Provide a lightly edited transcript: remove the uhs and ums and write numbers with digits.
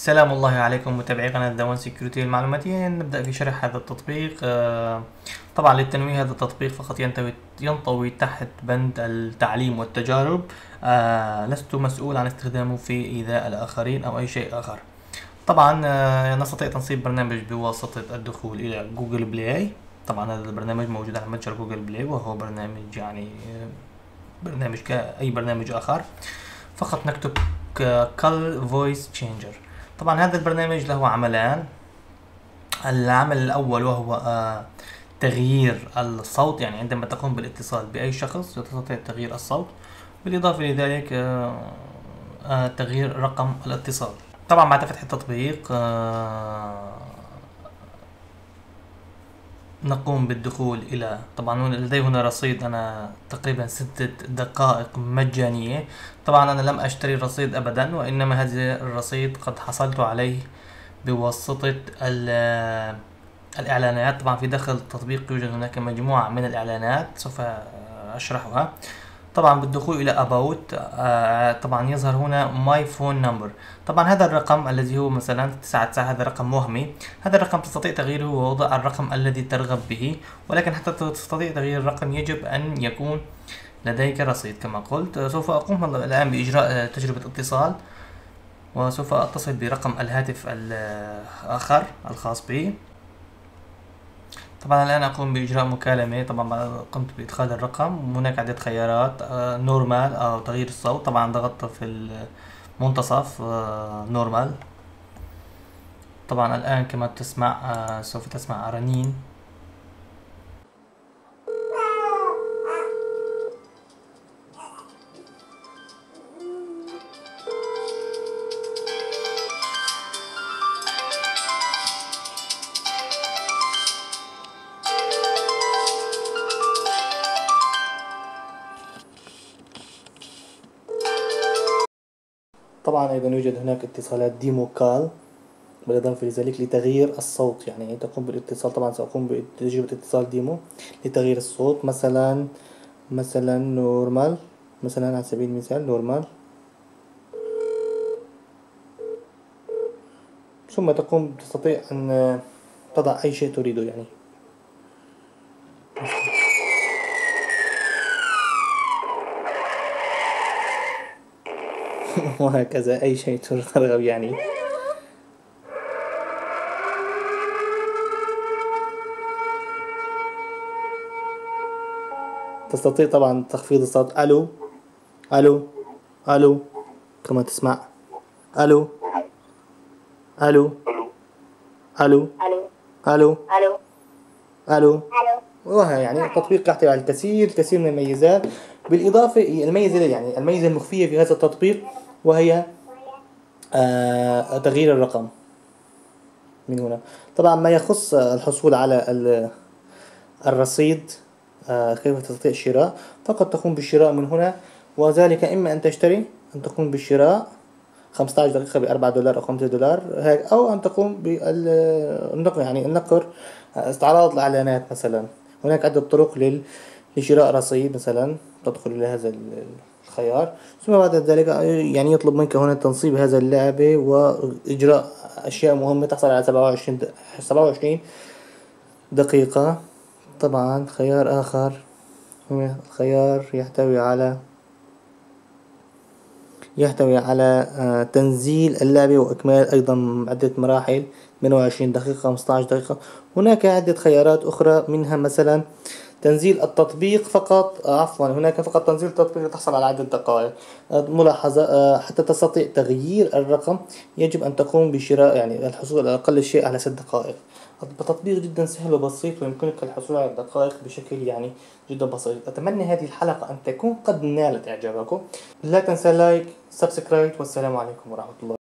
سلام الله عليكم متابعي قناة دوان سيكوريتي المعلوماتية. نبدأ في شرح هذا التطبيق. طبعا للتنويه هذا التطبيق فقط ينطوي تحت بند التعليم والتجارب. لست مسؤول عن استخدامه في إيذاء الآخرين أو أي شيء آخر. طبعا نستطيع تنصيب برنامج بواسطة الدخول إلى جوجل بلاي. طبعا هذا البرنامج موجود على متجر جوجل بلاي، وهو برنامج برنامج كأي برنامج آخر. فقط نكتب Color Voice Changer. طبعا هذا البرنامج له عملان. العمل الأول وهو تغيير الصوت، يعني عندما تقوم بالاتصال بأي شخص تستطيع تغيير الصوت، بالإضافة لذلك تغيير رقم الاتصال. طبعا بعد فتح التطبيق نقوم بالدخول إلى، طبعا لدي هنا رصيد أنا تقريبا 6 دقائق مجانية. طبعا أنا لم أشتري رصيد أبدا، وإنما هذا الرصيد قد حصلت عليه بواسطة الإعلانات. طبعا في داخل التطبيق يوجد هناك مجموعة من الإعلانات سوف أشرحها. طبعا بالدخول إلى About طبعا يظهر هنا My Phone Number. طبعا هذا الرقم الذي هو مثلا 99 هذا رقم وهمي. هذا الرقم تستطيع تغييره ووضع الرقم الذي ترغب به، ولكن حتى تستطيع تغيير الرقم يجب أن يكون لديك رصيد. كما قلت سوف أقوم الآن بإجراء تجربة اتصال، وسوف أتصل برقم الهاتف الآخر الخاص بي. طبعا الآن أقوم بإجراء مكالمة. طبعا قمت بإدخال الرقم. هناك عدة خيارات، نورمال أو تغيير الصوت. طبعا ضغطت في المنتصف نورمال. طبعا الآن كما تسمع سوف تسمع رنين. طبعا أيضا يوجد هناك اتصالات ديمو كال، بالإضافة لذلك لتغيير الصوت، يعني تقوم بالاتصال. طبعا سأقوم بتجربة اتصال ديمو لتغيير الصوت، مثلا نورمال، مثلا على سبيل المثال نورمال، ثم تستطيع أن تضع أي شيء تريده يعني. وهكذا أي شيء ترغب يعني. تستطيع طبعا تخفيض الصوت. ألو ألو ألو، كما تسمع ألو ألو ألو ألو ألو. وها يعني التطبيق يحتوي على الكثير من الميزات. بالإضافة الميزة المخفية في هذا التطبيق وهي تغيير الرقم من هنا. طبعا ما يخص الحصول على الرصيد، كيف تستطيع الشراء؟ فقط تقوم بالشراء من هنا، وذلك إما أن تشتري، أن تقوم بالشراء 15 دقيقة ب$4 أو $5 هيك، أو أن تقوم بالنقر، يعني النقر استعراض الإعلانات مثلا. هناك عدة طرق لشراء رصيد. مثلا تدخل إلى هذا الخيار، ثم بعد ذلك يعني يطلب منك هنا تنصيب هذا اللعبة وإجراء أشياء مهمة. تحصل على 27 دقيقة. طبعا خيار آخر هو خيار يحتوي على تنزيل اللعبة وإكمال أيضا عدة مراحل، 28 دقيقة، 15 دقيقة. هناك عدة خيارات أخرى، منها مثلا تنزيل التطبيق فقط، هناك فقط تنزيل التطبيق تحصل على عدة دقائق. ملاحظة، حتى تستطيع تغيير الرقم يجب أن تقوم بشراء، يعني الحصول على أقل شيء على 6 دقائق. التطبيق جدا سهل وبسيط، ويمكنك الحصول على الدقائق بشكل يعني جدا بسيط. أتمنى هذه الحلقة أن تكون قد نالت إعجابكم. لا تنسى لايك، سبسكرايب، والسلام عليكم ورحمة الله.